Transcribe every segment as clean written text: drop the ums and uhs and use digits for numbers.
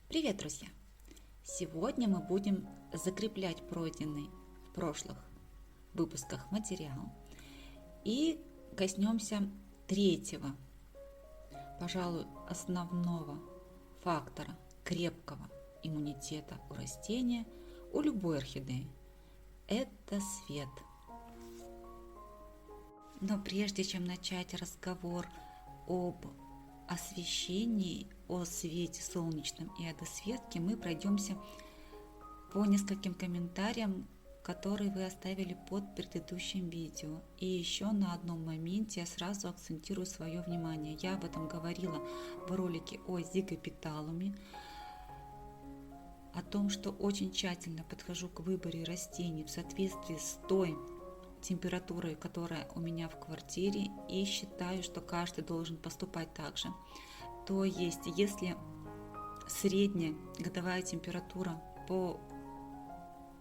Привет, друзья! Сегодня мы будем закреплять пройденный в прошлых выпусках материал и коснемся третьего, пожалуй, основного фактора крепкого иммунитета у растения, у любой орхидеи. Это свет. Но прежде чем начать разговор об освещении, о свете солнечном и о досветке, мы пройдемся по нескольким комментариям, которые вы оставили под предыдущим видео. И еще на одном моменте я сразу акцентирую свое внимание. Я об этом говорила в ролике о зигопиталуме, о том, что очень тщательно подхожу к выбору растений в соответствии с той температурой, которая у меня в квартире, и считаю, что каждый должен поступать так же. То есть, если средняя годовая температура по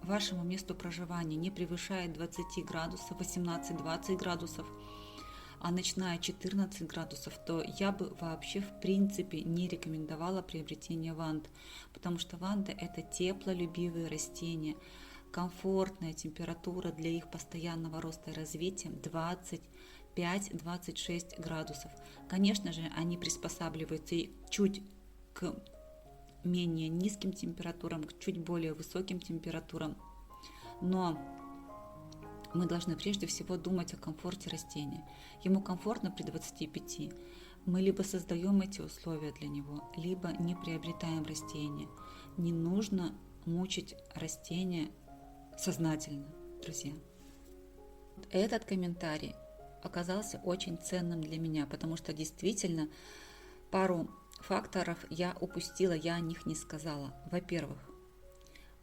вашему месту проживания не превышает 20 градусов, 18-20 градусов, а ночная 14 градусов, то я бы вообще в принципе не рекомендовала приобретение ванд, потому что ванды это теплолюбивые растения. Комфортная температура для их постоянного роста и развития 25-26 градусов. Конечно же, они приспосабливаются и чуть к менее низким температурам, к чуть более высоким температурам. Но мы должны прежде всего думать о комфорте растения. Ему комфортно при 25. Мы либо создаем эти условия для него, либо не приобретаем растение. Не нужно мучить растение сознательно, друзья. Этот комментарий оказался очень ценным для меня, потому что действительно пару факторов я упустила, я о них не сказала. Во-первых,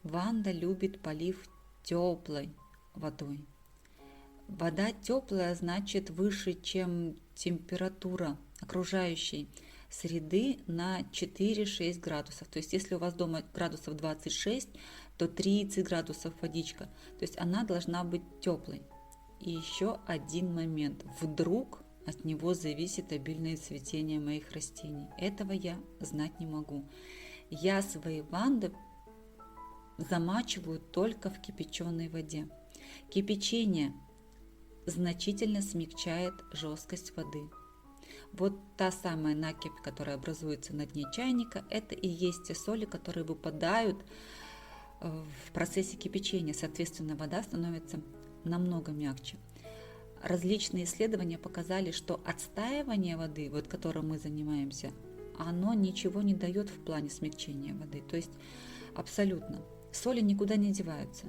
ванда любит полив теплой водой. Вода теплая значит выше, чем температура окружающей среды на 4-6 градусов. То есть если у вас дома градусов 26, то 30 градусов водичка. То есть она должна быть теплой. И еще один момент. Вдруг от него зависит обильное цветение моих растений. Этого я знать не могу. Я свои ванды замачиваю только в кипяченой воде. Кипячение значительно смягчает жесткость воды. Вот та самая накипь, которая образуется на дне чайника, это и есть те соли, которые выпадают в процессе кипячения. Соответственно, вода становится намного мягче. Различные исследования показали, что отстаивание воды, вот которым мы занимаемся, оно ничего не дает в плане смягчения воды. То есть абсолютно. Соли никуда не деваются.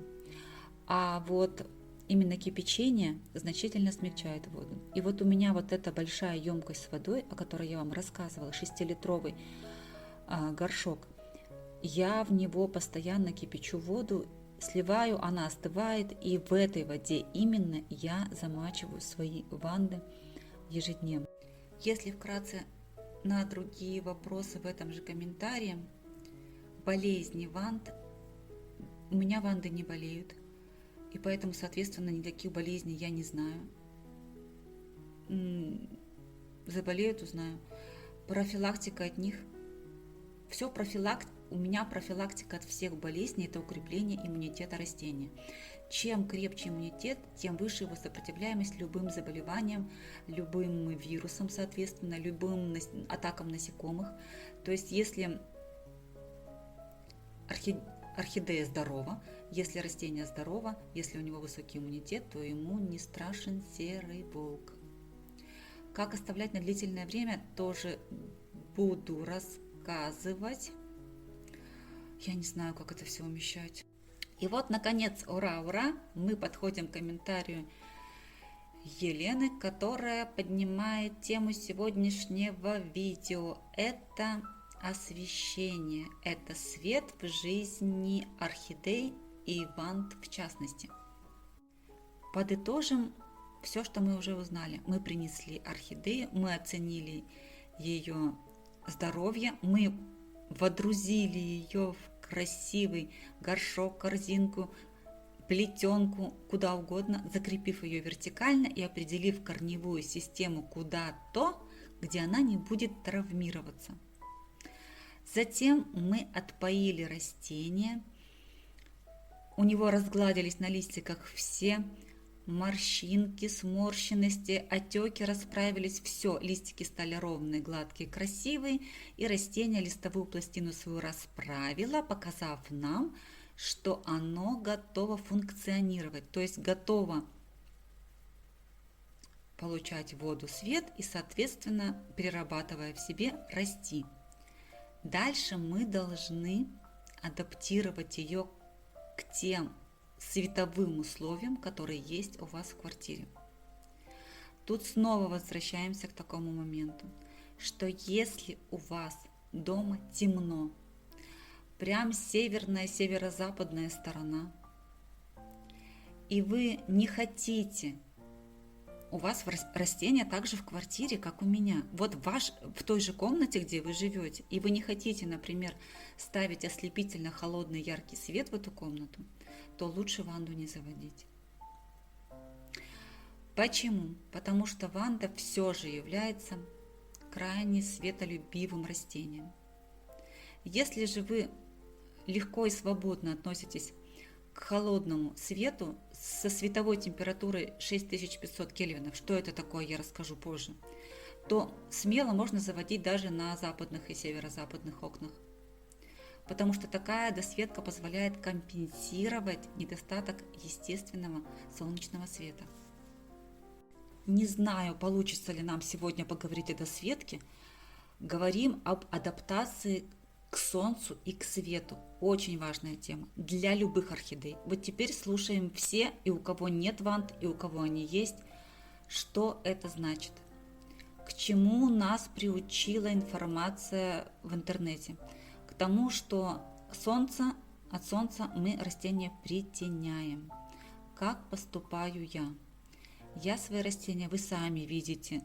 А вот именно кипячение значительно смягчает воду. И вот у меня вот эта большая емкость с водой, о которой я вам рассказывала, 6-литровый горшок, я в него постоянно кипячу воду, сливаю, она остывает, и в этой воде именно я замачиваю свои ванды ежедневно. Если вкратце на другие вопросы в этом же комментарии, болезни ванд, у меня ванды не болеют. И поэтому, соответственно, никаких болезней я не знаю. Заболеют, узнаю. Профилактика от них. У меня профилактика от всех болезней – это укрепление иммунитета растения. Чем крепче иммунитет, тем выше его сопротивляемость любым заболеваниям, любым вирусам, соответственно, любым атакам насекомых. То есть, если орхидея здорова, если растение здорово, если у него высокий иммунитет, то ему не страшен серый волк. Как оставлять на длительное время, тоже буду рассказывать. Я не знаю, как это все умещать. И вот, наконец, ура, мы подходим к комментарию Елены, которая поднимает тему сегодняшнего видео. Это освещение, это свет в жизни орхидей и ванд в частности. Подытожим все, что мы уже узнали. Мы принесли орхидею, мы оценили ее здоровье, мы водрузили ее в красивый горшок, корзинку, плетенку, куда угодно, закрепив ее вертикально и определив корневую систему куда-то, где она не будет травмироваться. Затем мы отпоили растение. У него разгладились на листиках все морщинки, сморщенности, отеки расправились, все, листики стали ровные, гладкие, красивые, и растение листовую пластину свою расправило, показав нам, что оно готово функционировать, то есть готово получать воду, свет и, соответственно, перерабатывая в себе, расти. Дальше мы должны адаптировать ее к тем световым условиям, которые есть у вас в квартире. Тут снова возвращаемся к такому моменту, что если у вас дома темно, прям северная, северо-западная сторона, и вы не хотите, у вас растения также в квартире, как у меня, вот в той же комнате, где вы живете, и вы не хотите, например, ставить ослепительно холодный яркий свет в эту комнату, то лучше ванду не заводить. Почему? Потому что ванда все же является крайне светолюбивым растением. Если же вы легко и свободно относитесь к холодному свету со световой температурой 6500 кельвинов, что это такое, я расскажу позже, то смело можно заводить даже на западных и северо-западных окнах. Потому что такая досветка позволяет компенсировать недостаток естественного солнечного света. Не знаю, получится ли нам сегодня поговорить о досветке. Говорим об адаптации к солнцу и к свету. Очень важная тема для любых орхидей. Вот теперь слушаем все, и у кого нет вант, и у кого они есть, что это значит. К чему нас приучила информация в интернете? К тому, что от солнца мы растения притеняем. Как поступаю я? Я свои растения, вы сами видите,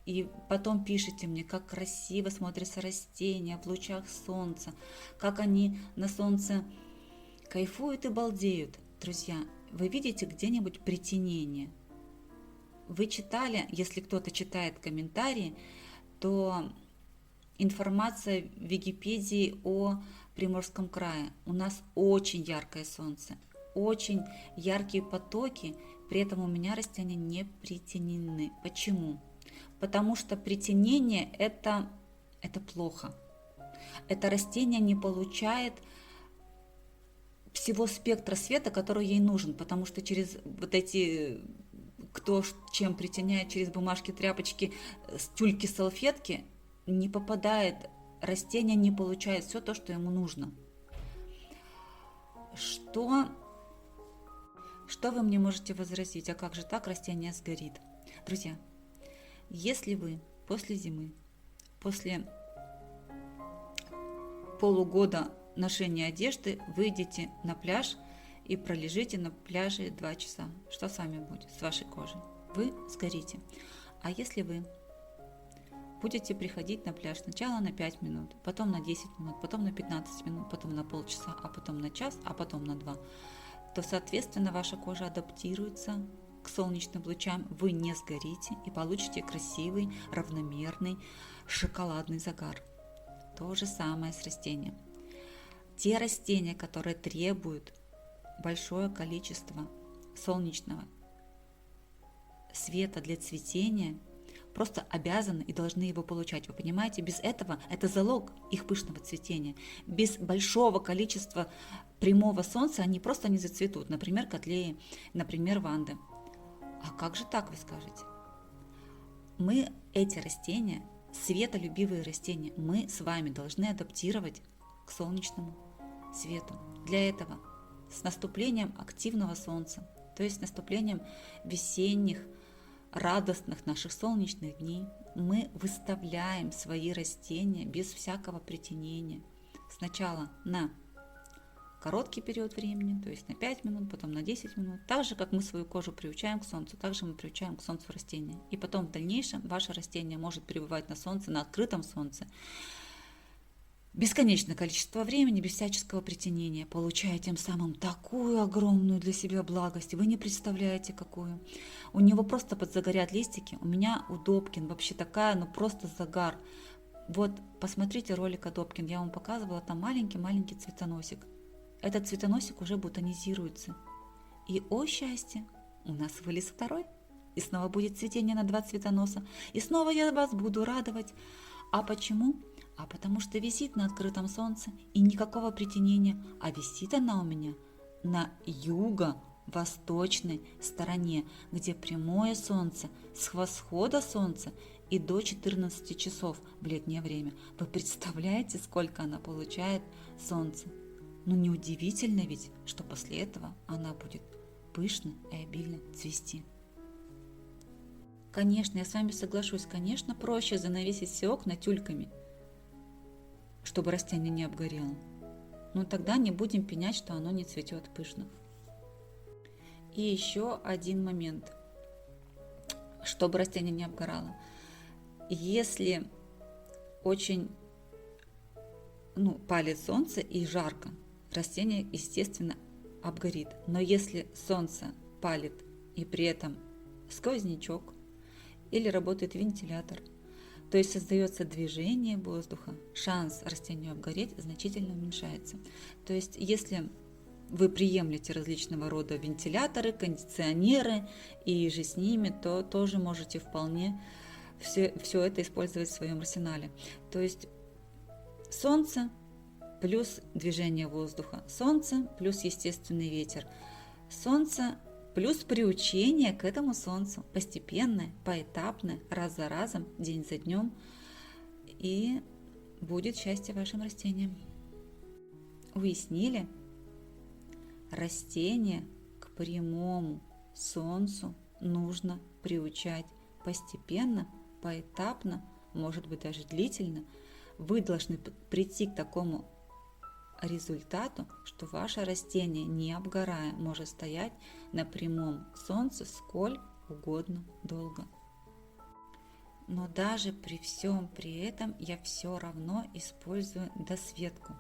и потом пишите мне, как красиво смотрятся растения в лучах солнца, как они на солнце кайфуют и балдеют. Друзья, вы видите где-нибудь притенение? Вы читали, если кто-то читает комментарии, то информация в Википедии о Приморском крае. У нас очень яркое солнце, очень яркие потоки, при этом у меня растения не притенены. Почему? Потому что притенение это плохо. Это растение не получает всего спектра света, который ей нужен, потому что через вот эти, кто чем притеняет, через бумажки, тряпочки, тюльки, салфетки, не попадает, растение не получает все то, что ему нужно. Что вы мне можете возразить? А как же так, растение сгорит? Друзья, если вы после зимы, после полугода ношения одежды выйдете на пляж и пролежите на пляже 2 часа, что с вами будет, с вашей кожей? Вы сгорите. А если вы будете приходить на пляж сначала на 5 минут, потом на 10 минут, потом на 15 минут, потом на полчаса, а потом на час, а потом на 2, то, соответственно, ваша кожа адаптируется к солнечным лучам, вы не сгорите и получите красивый, равномерный шоколадный загар. То же самое с растением. Те растения, которые требуют большое количество солнечного света для цветения, просто обязаны и должны его получать. Вы понимаете, без этого это залог их пышного цветения. Без большого количества прямого солнца они просто не зацветут. Например, котлеи, например, ванды. А как же так, вы скажете? Мы эти растения, светолюбивые растения, мы с вами должны адаптировать к солнечному свету. Для этого с наступлением активного солнца, то есть с наступлением весенних, радостных наших солнечных дней, мы выставляем свои растения без всякого притенения. Сначала на короткий период времени, то есть на 5 минут, потом на 10 минут. Так же, как мы свою кожу приучаем к солнцу, так же мы приучаем к солнцу растения. И потом в дальнейшем ваше растение может пребывать на солнце, на открытом солнце, бесконечное количество времени, без всяческого притенения, получая тем самым такую огромную для себя благость. Вы не представляете, какую. У него просто подзагорят листики. У меня у Добкин вообще такая, просто загар. Вот посмотрите ролик Адопкин, я вам показывала, там маленький-маленький цветоносик. Этот цветоносик уже бутонизируется. И, о счастье, у нас вылез второй. И снова будет цветение на 2 цветоноса. И снова я вас буду радовать. А почему? А потому что висит на открытом солнце и никакого притенения. А висит она у меня на юго-восточной стороне, где прямое солнце с восхода солнца и до 14 часов в летнее время. Вы представляете, сколько она получает солнца? Ну неудивительно ведь, что после этого она будет пышно и обильно цвести. Конечно, я с вами соглашусь, конечно, проще занавесить все окна тюльками, чтобы растение не обгорело. Но тогда не будем пенять, что оно не цветет пышно. И еще один момент, чтобы растение не обгорало. Если очень палит солнце и жарко, растение, естественно, обгорит. Но если солнце палит и при этом сквознячок или работает вентилятор, то есть создается движение воздуха, шанс растению обгореть значительно уменьшается. То есть если вы приемлете различного рода вентиляторы, кондиционеры и же с ними, то тоже можете вполне все это использовать в своем арсенале. То есть солнце плюс движение воздуха, солнце плюс естественный ветер, солнце плюс приучение к этому солнцу, постепенное, поэтапное, раз за разом, день за днем, и будет счастье вашим растениям. Уяснили? Растение к прямому солнцу нужно приучать постепенно, поэтапно, может быть даже длительно. Вы должны прийти к такому результату, что ваше растение, не обгорая, может стоять на прямом солнце сколь угодно долго. Но даже при всем при этом я все равно использую досветку.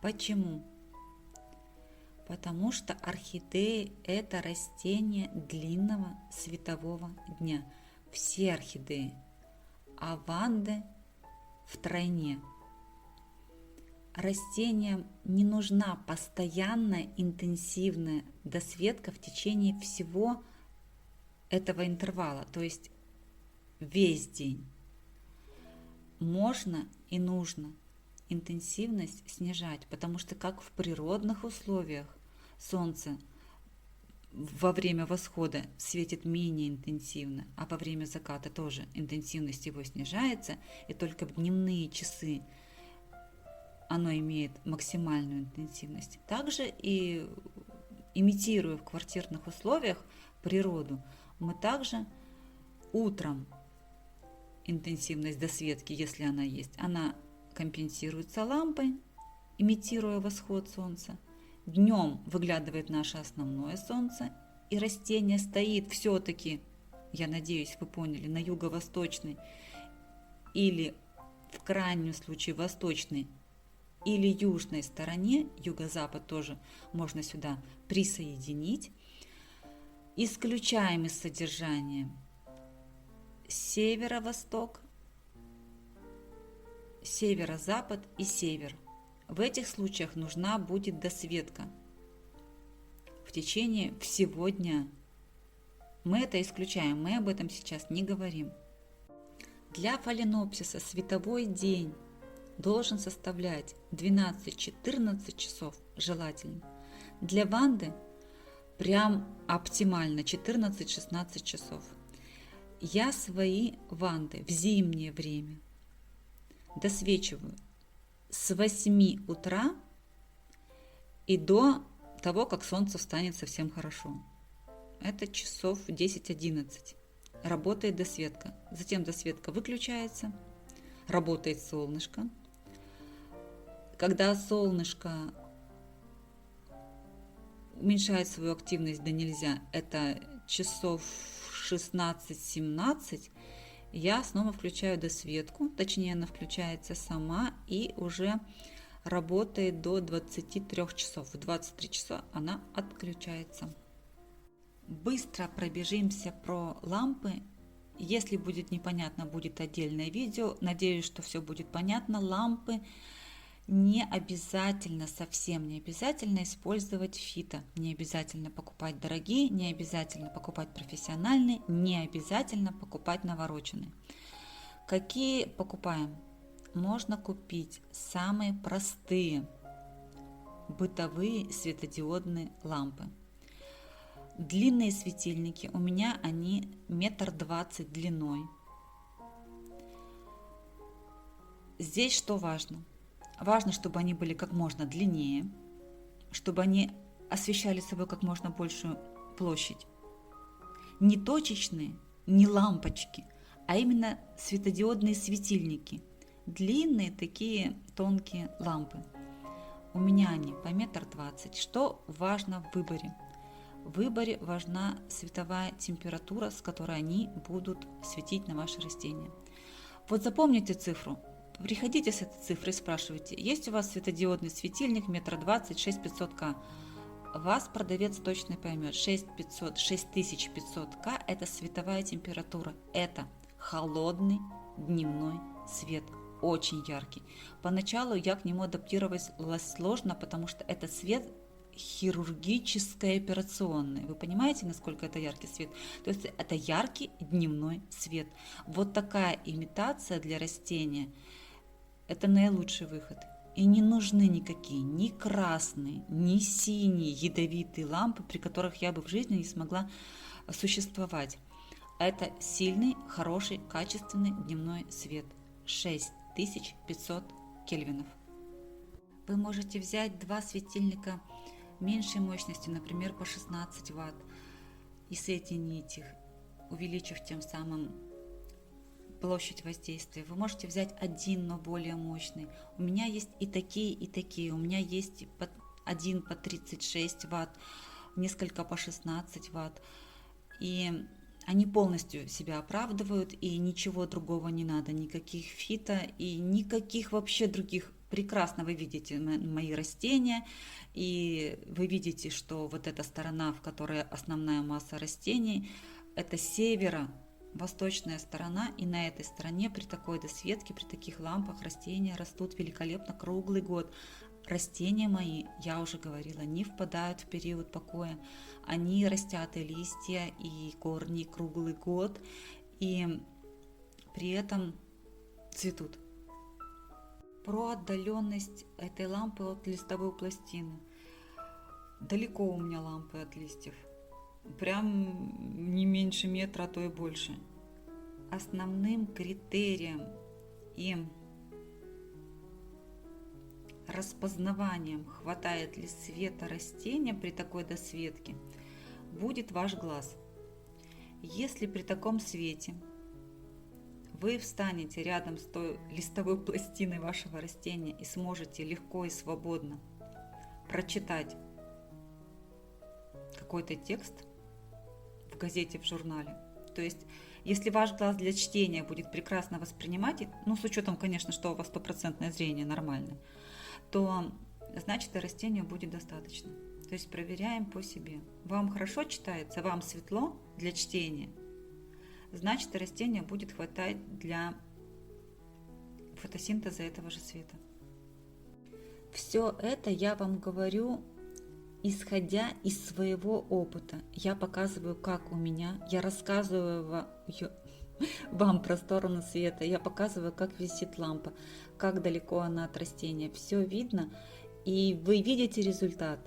Почему? Потому что орхидеи – это растения длинного светового дня. Все орхидеи, а ванды втройне. Растениям не нужна постоянная интенсивная досветка в течение всего этого интервала, то есть весь день. Можно и нужно интенсивность снижать, потому что как в природных условиях солнце во время восхода светит менее интенсивно, а во время заката тоже интенсивность его снижается, и только в дневные часы оно имеет максимальную интенсивность. Также и имитируя в квартирных условиях природу, мы также утром интенсивность досветки, если она есть, она компенсируется лампой, имитируя восход солнца. Днем выглядывает наше основное солнце, и растение стоит все-таки, я надеюсь, вы поняли, на юго-восточной или в крайнем случае восточной или южной стороне, юго-запад тоже можно сюда присоединить. Исключаем из содержания северо-восток, северо-запад и север. В этих случаях нужна будет досветка в течение всего дня. Мы это исключаем, мы об этом сейчас не говорим. Для фаленопсиса световой день должен составлять 12-14 часов желательно. Для ванды прям оптимально 14-16 часов. Я свои ванды в зимнее время досвечиваю с 8 утра и до того, как солнце встанет совсем хорошо. Это часов 10-11. Работает досветка. Затем досветка выключается, работает солнышко. Когда солнышко уменьшает свою активность до нельзя, это часов 16-17, я снова включаю досветку, точнее она включается сама и уже работает до 23 часов. В 23 часа она отключается. Быстро пробежимся про лампы Если будет непонятно, будет отдельное видео. Надеюсь, что все будет понятно. Лампы не обязательно, совсем не обязательно использовать фито. Не обязательно покупать дорогие, не обязательно покупать профессиональные, не обязательно покупать навороченные. Какие покупаем? Можно купить самые простые бытовые светодиодные лампы. Длинные светильники, у меня они 1,20 м длиной. Здесь что важно? Важно, чтобы они были как можно длиннее, чтобы они освещали собой как можно большую площадь. Не точечные, не лампочки, а именно светодиодные светильники. Длинные такие тонкие лампы. У меня они по 1,20 м. Что важно в выборе? В выборе важна световая температура, с которой они будут светить на ваше растение. Вот запомните цифру. Приходите с этой цифрой и спрашивайте, есть у вас светодиодный светильник 1,20 м, 6500К. Вас продавец точно поймет. 6500К это световая температура. Это холодный дневной свет. Очень яркий. Поначалу я к нему адаптировалась сложно, потому что это свет хирургической операционной. Вы понимаете, насколько это яркий свет? То есть это яркий дневной свет. Вот такая имитация для растения – это наилучший выход. И не нужны никакие ни красные, ни синие ядовитые лампы, при которых я бы в жизни не смогла существовать. Это сильный, хороший, качественный дневной свет. 6500 кельвинов. Вы можете взять два светильника меньшей мощности, например, по 16 Вт, и соединить их, увеличив тем самым площадь воздействия. Вы можете взять один, но более мощный. У меня есть и такие, и такие. У меня есть один по 36 Вт, несколько по 16 Вт. И они полностью себя оправдывают, и ничего другого не надо, никаких фито и никаких вообще других. Прекрасно вы видите мои растения, и вы видите, что вот эта сторона, в которой основная масса растений, это северо-восточная сторона, и на этой стороне при такой досветке, при таких лампах растения растут великолепно круглый год. Растения мои, я уже говорила, не впадают в период покоя. Они растят и листья, и корни круглый год, и при этом цветут. Про отдаленность этой лампы от листовой пластины. Далеко у меня лампы от листьев. Прям не меньше метра, а то и больше. Основным критерием и распознаванием, хватает ли света растения при такой досветке, будет ваш глаз. Если при таком свете вы встанете рядом с той листовой пластиной вашего растения и сможете легко и свободно прочитать какой-то текст в газете, в журнале, то есть если ваш глаз для чтения будет прекрасно воспринимать, ну с учетом, конечно, что у вас стопроцентное зрение нормальное, то значит и растению будет достаточно. То есть проверяем по себе. Вам хорошо читается, вам светло для чтения, значит и растению будет хватать для фотосинтеза этого же света. Все это я вам говорю, исходя из своего опыта. Я показываю, как у меня, я рассказываю вам про сторону света, я показываю, как висит лампа, как далеко она от растения. Все видно, и вы видите результат.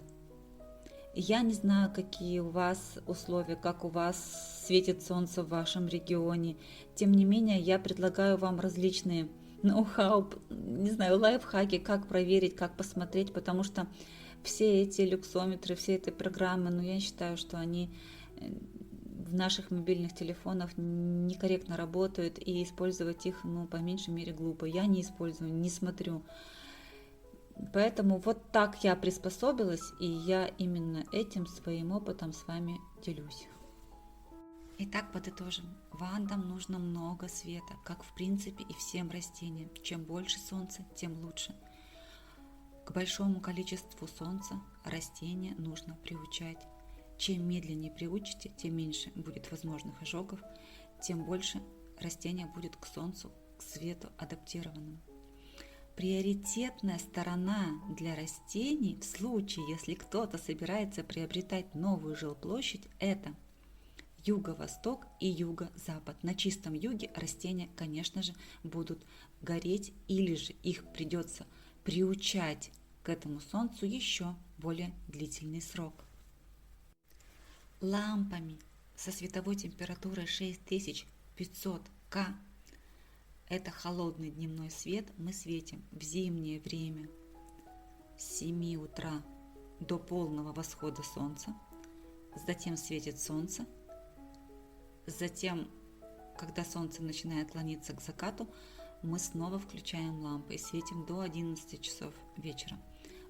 Я не знаю, какие у вас условия, как у вас светит солнце в вашем регионе. Тем не менее, я предлагаю вам различные ноу-хау, не знаю, лайфхаки, как проверить, как посмотреть, потому что все эти люксометры, все эти программы, ну, я считаю, что они в наших мобильных телефонах некорректно работают, и использовать их, ну, по меньшей мере, глупо. Я не использую, не смотрю. Поэтому вот так я приспособилась, и я именно этим своим опытом с вами делюсь. Итак, подытожим. Вандам нужно много света, как в принципе и всем растениям. Чем больше солнца, тем лучше. К большому количеству солнца растения нужно приучать. Чем медленнее приучите, тем меньше будет возможных ожогов, тем больше растение будет к солнцу, к свету адаптированным. Приоритетная сторона для растений в случае, если кто-то собирается приобретать новую жилплощадь, это юго-восток и юго-запад. На чистом юге растения, конечно же, будут гореть, или же их придется приучать к этому солнцу еще более длительный срок. Лампами со световой температурой 6500 К, это холодный дневной свет, мы светим в зимнее время с 7 утра до полного восхода солнца, затем светит солнце, затем, когда солнце начинает клониться к закату, мы снова включаем лампы и светим до 11 часов вечера.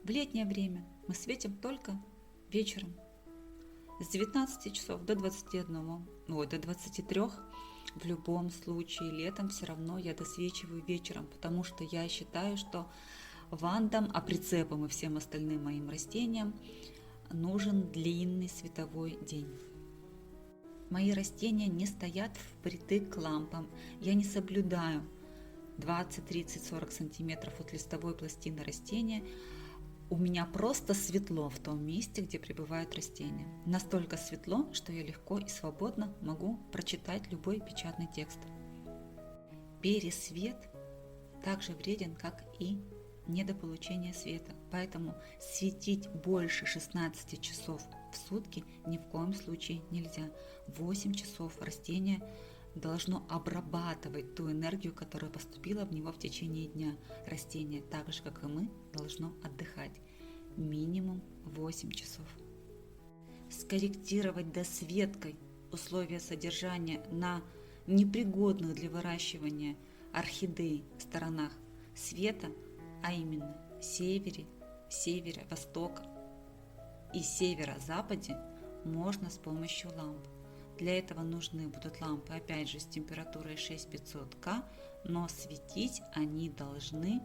В летнее время мы светим только вечером, с 19 часов до 23. В любом случае, летом все равно я досвечиваю вечером, потому что я считаю, что вандам, прицепам и всем остальным моим растениям нужен длинный световой день. Мои растения не стоят впритык к лампам. Я не соблюдаю 20, 30, 40 сантиметров от листовой пластины растения. У меня просто светло в том месте, где пребывают растения. Настолько светло, что я легко и свободно могу прочитать любой печатный текст. Пересвет также вреден, как и недополучение света. Поэтому светить больше 16 часов в сутки ни в коем случае нельзя. 8 часов растение должно обрабатывать ту энергию, которая поступила в него в течение дня. Растение, так же как и мы, должно отдыхать минимум 8 часов. Скорректировать досветкой условия содержания на непригодных для выращивания орхидей сторонах света, а именно севере, северо-востока и северо-западе, можно с помощью ламп. Для этого нужны будут лампы, опять же, с температурой 6500 К, но светить они должны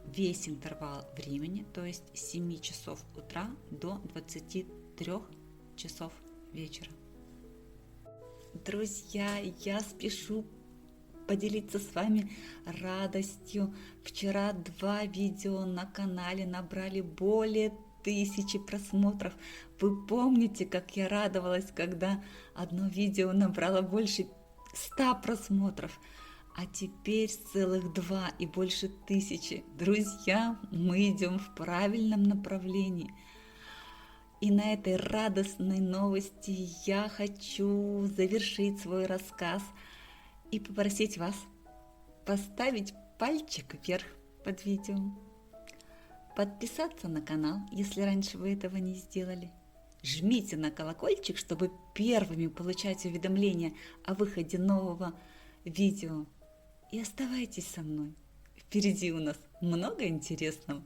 весь интервал времени, то есть с 7 часов утра до 23 часов вечера. Друзья, я спешу поделиться с вами радостью. Вчера 2 видео на канале набрали более 1000 просмотров. Вы помните, как я радовалась, когда одно видео набрало больше 100 просмотров, а теперь целых 2 и больше 1000. Друзья, мы идем в правильном направлении. И на этой радостной новости я хочу завершить свой рассказ и попросить вас поставить пальчик вверх под видео, подписаться на канал, если раньше вы этого не сделали. Жмите на колокольчик, чтобы первыми получать уведомления о выходе нового видео. И оставайтесь со мной. Впереди у нас много интересного.